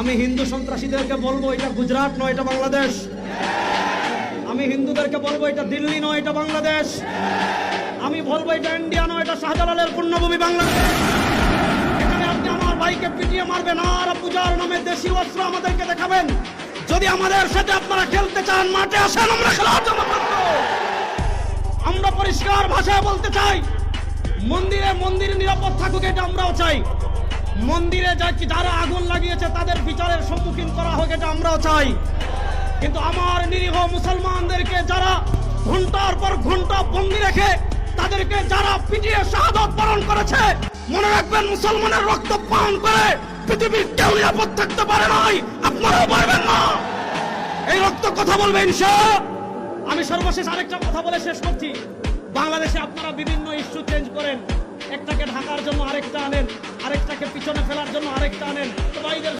আমি হিন্দু সন্ত্রাসীদেরকে বলবো এটা গুজরাট নয়, এটা বাংলাদেশ। আমি হিন্দুদেরকে বলবো এটা দিল্লি নয়, এটা বাংলাদেশ। আমি বলবো এটা ইন্ডিয়া নয়, এটা শাহজালালের পুণ্যভূমি বাংলাদেশ। এখানে আপনি আমার ভাইকে পিটিয়ে মারবেন আর পূজার নামে দেশি অস্ত্র আমাদেরকে দেখাবেন। যদি আমাদের সাথে আপনারা খেলতে চান, মাঠে আসেন, আমরা খেলার জন্য প্রস্তুত। আমরা পরিষ্কার ভাষায় বলতে চাই, মন্দির নিরাপদ থাকুক, এটা আমরাও চাই। মন্দিরে যারা আগুন লাগিয়েছে তাদের বিচারের সম্মুখীন করা হোক, এটা আমরাও চাই। কিন্তু আমার নিরীহ মুসলমানদেরকে যারা ঘন্টার পর ঘন্টা বন্দী রেখে তাদেরকে যারা পিটিয়ে শাহাদাত বরণ করেছে, মনে রাখবেন মুসলমানের রক্ত পান করে পৃথিবীর কেউ নিরাপদ থাকতে পারে নাই, আপনারাও পারবেন না। এই রক্ত কথা বলবে ইনশাআল্লাহ। আমি সর্বশেষ আরেকটা কথা বলে শেষ করছি। বাংলাদেশে আপনারা বিভিন্ন ইস্যু চেঞ্জ করেন, একটাকে ঢাকার জন্য আরেকটা আনেন, আরেকটাকে পিছনে ফেলার জন্য আরেকটা আনেন। তো ভাইদের